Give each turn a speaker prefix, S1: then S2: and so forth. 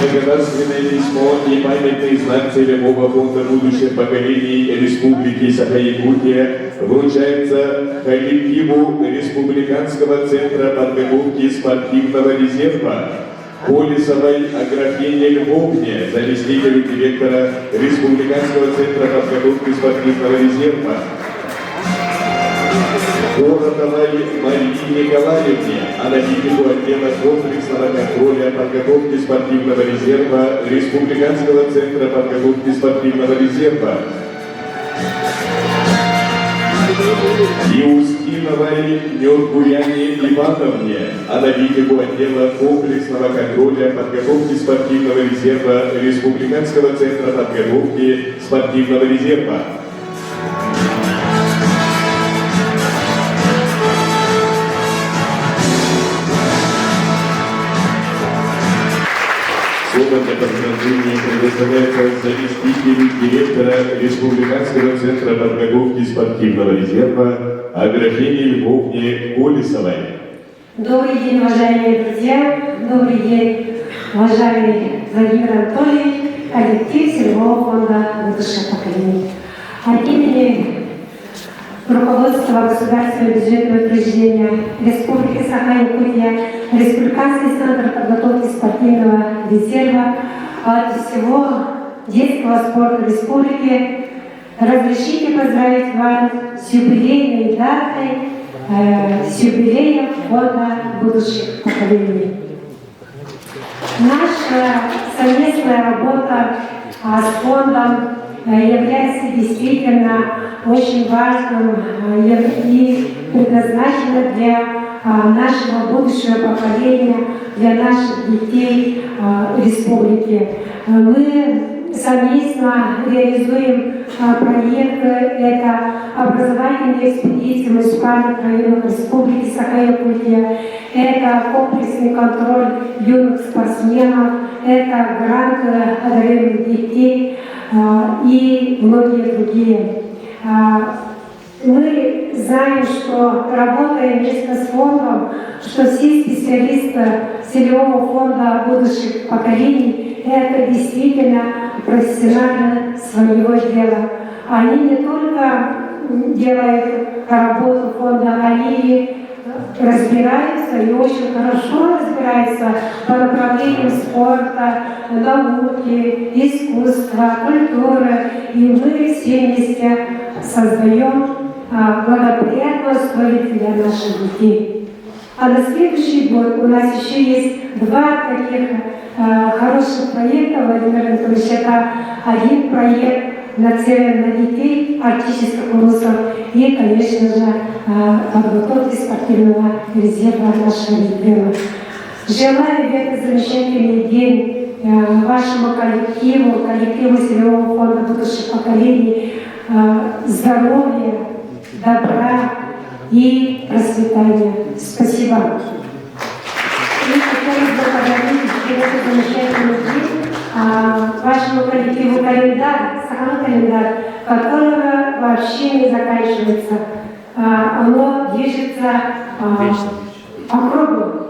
S1: благодарственное письмо и памятный знак целевого фонда будущих поколений Республики Саха-Якутия вручается коллективу Республиканского центра подготовки спортивного резерва Колесовой Аграфене Львовне, заместителю директора Республиканского центра подготовки спортивного резерва, Городовой Марии Николаевне, аналитику отдела комплексного контроля подготовки спортивного резерва Республиканского центра подготовки спортивного резерва, и Устиновой Нюргуяне Ивановне, аналитику отдела комплексного контроля подготовки спортивного резерва Республиканского центра подготовки спортивного резерва. Слово для поздравления предоставляется заместителю директора Республиканского центра подготовки спортивного резерва Аграфене Львовне Колесовой.
S2: Добрый день, уважаемые друзья! Добрый день, уважаемый Владимир Анатольевич, коллектив Целевого фонда будущих поколений. От имени руководства государственного бюджетного учреждения Республики Саха-Якутия, Республиканский центр подготовки спортивного резерва, от всего детского спорта республики разрешите поздравить вас с юбилейной датой, с юбилеем фонда будущих поколений. Наша совместная работа с фондом является действительно очень важным и предназначена для нашего будущего поколения, для наших детей республики. Мы совместно реализуем проекты, это образовательные экспедиции в муниципальных районах Республики Саха-Якутия, это комплексный контроль юных спортсменов, это гранты одаренных детей и многие другие. Мы знаем, что работая вместе с фондом, что все специалисты Целевого фонда будущих поколений – это действительно профессионально своего дела. Они не только делают работу фонда, они разбираются и очень хорошо разбираются по направлениям спорта, науки, искусства, культуры. И мы все вместе создаем благоприятные условия для наших детей. А на следующий год у нас еще есть два таких хороших проекта, Владимир Анатольевич. Это один проект нацелен на детей артистических курсов и, конечно же, подготовки спортивного резерва нашего региона. Желаю в этот замечательный день вашему коллективу Целевого фонда будущих поколений здоровья, добра и процветания. Спасибо. И хотелось бы подарить в этот замечательный день вашему коллективу календарь, календарь, которого вообще не заканчивается. Оно движется по кругу.